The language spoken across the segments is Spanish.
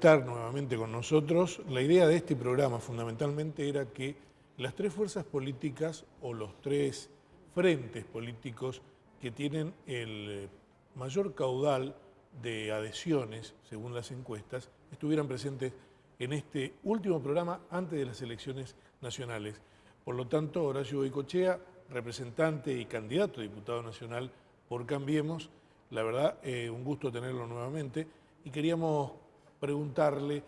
estar nuevamente con nosotros. La idea de este programa fundamentalmente era que las tres fuerzas políticas o los tres frentes políticos que tienen el mayor caudal de adhesiones, según las encuestas, estuvieran presentes en este último programa antes de las elecciones nacionales. Por lo tanto, Horacio Goicoechea, representante y candidato a diputado nacional por Cambiemos, la verdad, un gusto tenerlo nuevamente, y queríamos preguntarle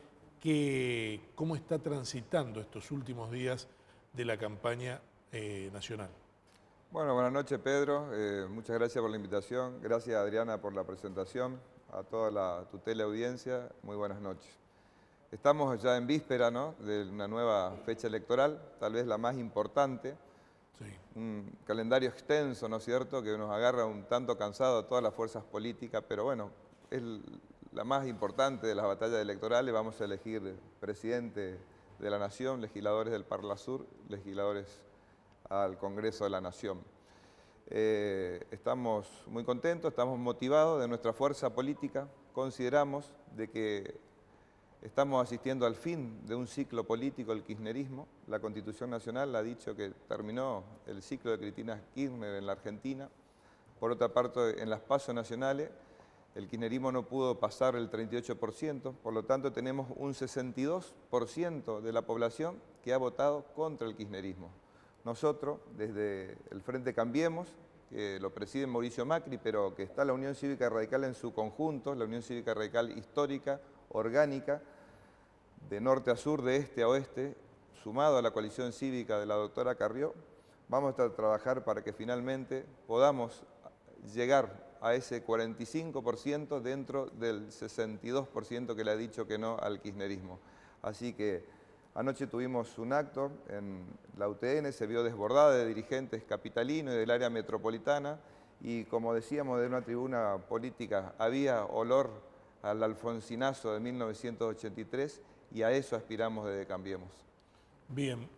cómo está transitando estos últimos días de la campaña nacional. Bueno, buenas noches, Pedro. Muchas gracias por la invitación. Gracias, Adriana, por la presentación. A toda la tutela audiencia, muy buenas noches. Estamos ya en víspera, ¿no?, de una nueva fecha electoral, tal vez la más importante. Sí. Un calendario extenso, ¿no es cierto?, que nos agarra un tanto cansado a todas las fuerzas políticas, pero bueno, es la más importante de las batallas electorales. Vamos a elegir presidente de la Nación, legisladores del Parlasur, legisladores al Congreso de la Nación. Estamos muy contentos, estamos motivados de nuestra fuerza política. Consideramos de que estamos asistiendo al fin de un ciclo político, el kirchnerismo. La Constitución Nacional ha dicho que terminó el ciclo de Cristina Kirchner en la Argentina. Por otra parte, en las PASO nacionales, el kirchnerismo no pudo pasar el 38%, por lo tanto tenemos un 62% de la población que ha votado contra el kirchnerismo. Nosotros, desde el Frente Cambiemos, que lo preside Mauricio Macri, pero que está la Unión Cívica Radical en su conjunto, la Unión Cívica Radical histórica, orgánica, de norte a sur, de este a oeste, sumado a la coalición cívica de la doctora Carrió, vamos a trabajar para que finalmente podamos llegar a ese 45% dentro del 62% que le ha dicho que no al kirchnerismo. Así que anoche tuvimos un acto en la UTN, se vio desbordada de dirigentes capitalinos y del área metropolitana, y como decíamos de una tribuna política, había olor al alfonsinazo de 1983, y a eso aspiramos desde Cambiemos. Bien,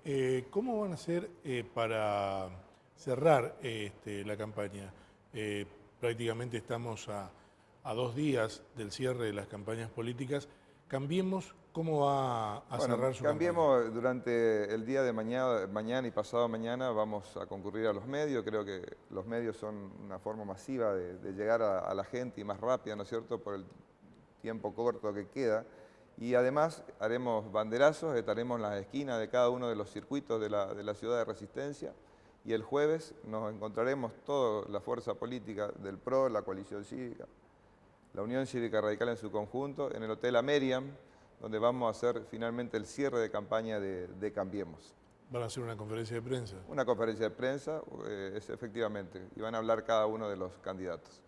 ¿cómo van a hacer para cerrar la campaña? Prácticamente estamos a 2 días del cierre de las campañas políticas. Cambiemos, ¿cómo va a cerrar su Cambiemos campaña? durante el día de mañana y pasado mañana vamos a concurrir a los medios. Creo que los medios son una forma masiva de llegar a la gente y más rápida, ¿no es cierto?, por el tiempo corto que queda. Y además haremos banderazos, estaremos en las esquinas de cada uno de los circuitos de la ciudad de Resistencia, y el jueves nos encontraremos toda la fuerza política del PRO, la coalición cívica, la Unión Cívica Radical en su conjunto, en el Hotel Ameriam, donde vamos a hacer finalmente el cierre de campaña de Cambiemos. ¿Van a hacer una conferencia de prensa? Una conferencia de prensa, efectivamente, y van a hablar cada uno de los candidatos.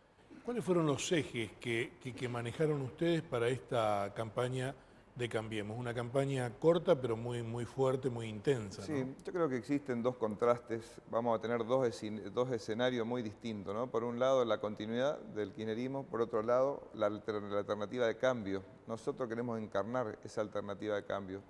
¿Cuáles fueron los ejes que manejaron ustedes para esta campaña de Cambiemos? Una campaña corta, pero muy fuerte, muy intensa, ¿no? Sí, yo creo que existen dos contrastes. Vamos a tener dos escenarios muy distintos, ¿no? Por un lado, la continuidad del kirchnerismo, por otro lado, la alternativa de cambio. Nosotros queremos encarnar esa alternativa de cambio.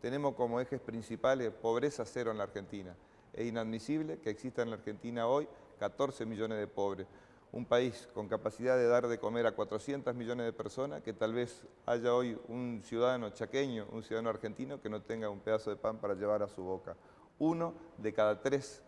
Tenemos como ejes principales pobreza cero en la Argentina. Es inadmisible que exista en la Argentina hoy 14 millones de pobres. Un país con capacidad de dar de comer a 400 millones de personas, que tal vez haya hoy un ciudadano chaqueño, un ciudadano argentino que no tenga un pedazo de pan para llevar a su boca. 1 de cada 3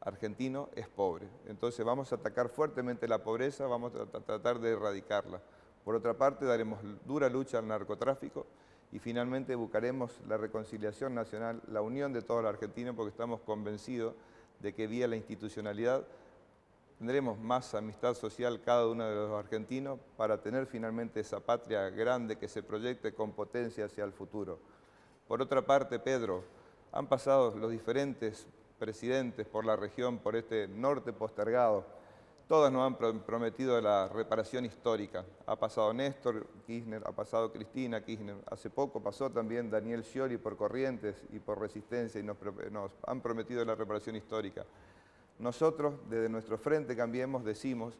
argentinos es pobre. Entonces vamos a atacar fuertemente la pobreza, vamos a tratar de erradicarla. Por otra parte, daremos dura lucha al narcotráfico y finalmente buscaremos la reconciliación nacional, la unión de todos los argentinos, porque estamos convencidos de que vía la institucionalidad tendremos más amistad social cada uno de los argentinos para tener finalmente esa patria grande que se proyecte con potencia hacia el futuro. Por otra parte, Pedro, han pasado los diferentes presidentes por la región, por este norte postergado. Todos nos han prometido la reparación histórica. Ha pasado Néstor Kirchner, ha pasado Cristina Kirchner. Hace poco pasó también Daniel Scioli por Corrientes y por Resistencia, y nos han prometido la reparación histórica. Nosotros, desde nuestro Frente Cambiemos, decimos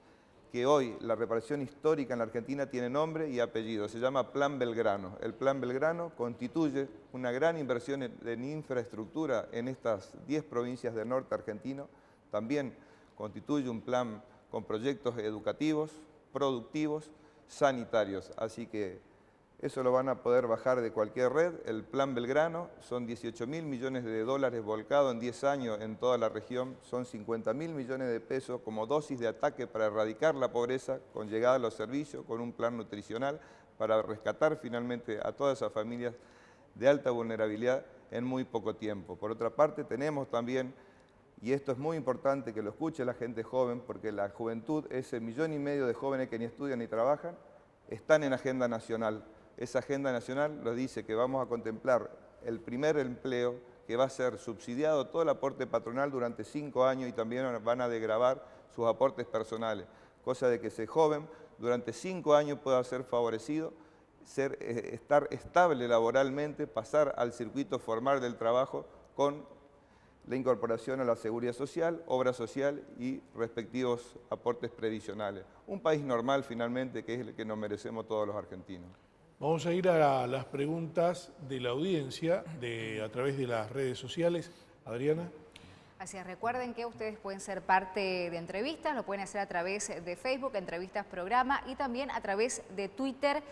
que hoy la reparación histórica en la Argentina tiene nombre y apellido. Se llama Plan Belgrano. El Plan Belgrano constituye una gran inversión en infraestructura en estas 10 provincias del norte argentino. También constituye un plan con proyectos educativos, productivos, sanitarios. Así que Eso lo van a poder bajar de cualquier red. El Plan Belgrano son 18.000 millones de dólares volcados en 10 años en toda la región. Son 50.000 millones de pesos como dosis de ataque para erradicar la pobreza, con llegada a los servicios, con un plan nutricional para rescatar finalmente a todas esas familias de alta vulnerabilidad en muy poco tiempo. Por otra parte, tenemos también, y esto es muy importante que lo escuche la gente joven, porque la juventud, ese 1,5 millones de jóvenes que ni estudian ni trabajan, están en agenda nacional. Esa agenda nacional nos dice que vamos a contemplar el primer empleo, que va a ser subsidiado todo el aporte patronal durante 5 años y también van a degravar sus aportes personales, cosa de que ese joven durante 5 años pueda ser favorecido, estar estable laboralmente, pasar al circuito formal del trabajo con la incorporación a la seguridad social, obra social y respectivos aportes previsionales. Un país normal finalmente, que es el que nos merecemos todos los argentinos. Vamos a ir a las preguntas de la audiencia a través de las redes sociales. Adriana. Así es, recuerden que ustedes pueden ser parte de entrevistas, lo pueden hacer a través de Facebook, Entrevistas Programa, y también a través de Twitter,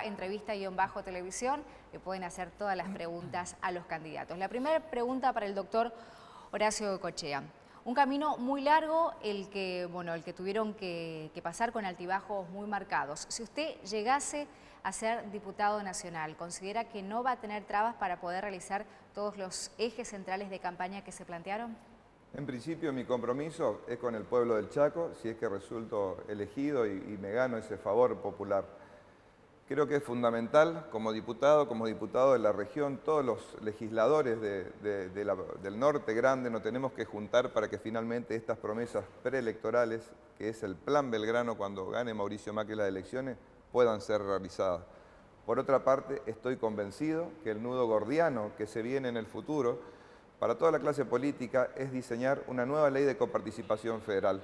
@entrevista_televisión, que pueden hacer todas las preguntas a los candidatos. La primera pregunta para el doctor Horacio Cochea. Un camino muy largo el que tuvieron que pasar con altibajos muy marcados. Si usted llegase a ser diputado nacional, ¿considera que no va a tener trabas para poder realizar todos los ejes centrales de campaña que se plantearon? En principio mi compromiso es con el pueblo del Chaco, si es que resulto elegido y me gano ese favor popular. Creo que es fundamental, como diputado de la región, todos los legisladores del norte grande nos tenemos que juntar para que finalmente estas promesas preelectorales, que es el Plan Belgrano cuando gane Mauricio Macri las elecciones, puedan ser realizadas. Por otra parte, estoy convencido que el nudo gordiano que se viene en el futuro para toda la clase política es diseñar una nueva ley de coparticipación federal,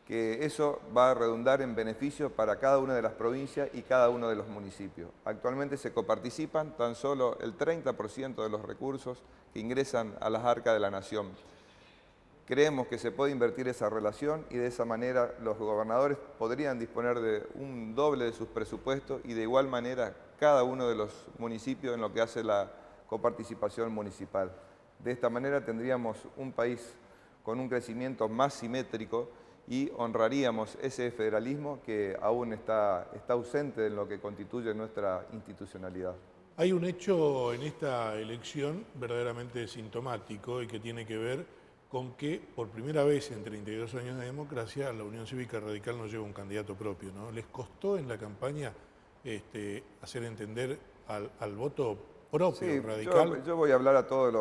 que eso va a redundar en beneficios para cada una de las provincias y cada uno de los municipios. Actualmente se coparticipan tan solo el 30% de los recursos que ingresan a las arcas de la nación. Creemos que se puede invertir esa relación y de esa manera los gobernadores podrían disponer de un doble de sus presupuestos y de igual manera cada uno de los municipios en lo que hace la coparticipación municipal. De esta manera tendríamos un país con un crecimiento más simétrico y honraríamos ese federalismo que aún está ausente en lo que constituye nuestra institucionalidad. Hay un hecho en esta elección verdaderamente sintomático y que tiene que ver con que por primera vez en 32 años de democracia la Unión Cívica Radical no lleva un candidato propio, ¿no? ¿Les costó en la campaña hacer entender al voto propio radical? Yo voy a hablar a todos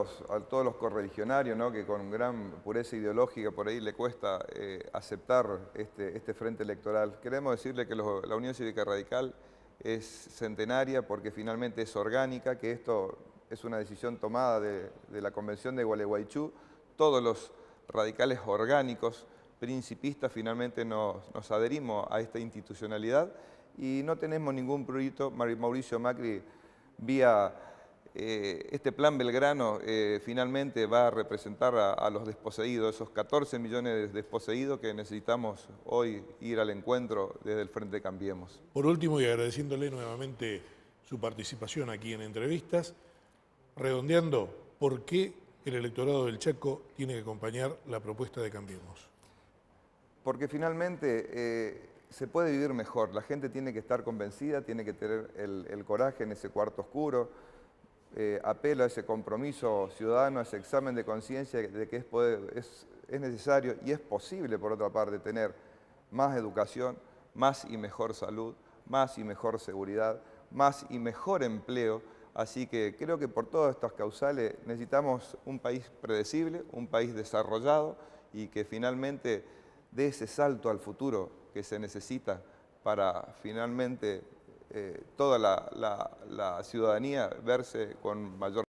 los correligionarios, ¿no? Que con gran pureza ideológica por ahí le cuesta aceptar este frente electoral. Queremos decirle que la Unión Cívica Radical es centenaria porque finalmente es orgánica, que esto es una decisión tomada de la Convención de Gualeguaychú. Todos los radicales orgánicos, principistas, finalmente nos adherimos a esta institucionalidad y no tenemos ningún prurito. Mauricio Macri, vía este Plan Belgrano, finalmente va a representar a los desposeídos, esos 14 millones de desposeídos que necesitamos hoy ir al encuentro desde el Frente Cambiemos. Por último, y agradeciéndole nuevamente su participación aquí en Entrevistas, redondeando, ¿por qué el electorado del Chaco tiene que acompañar la propuesta de Cambiemos? Porque finalmente se puede vivir mejor, la gente tiene que estar convencida, tiene que tener el coraje en ese cuarto oscuro, apelo a ese compromiso ciudadano, a ese examen de conciencia de que es necesario y es posible, por otra parte, tener más educación, más y mejor salud, más y mejor seguridad, más y mejor empleo. Así que creo que por todas estas causales necesitamos un país predecible, un país desarrollado y que finalmente dé ese salto al futuro que se necesita para finalmente toda la ciudadanía verse con mayor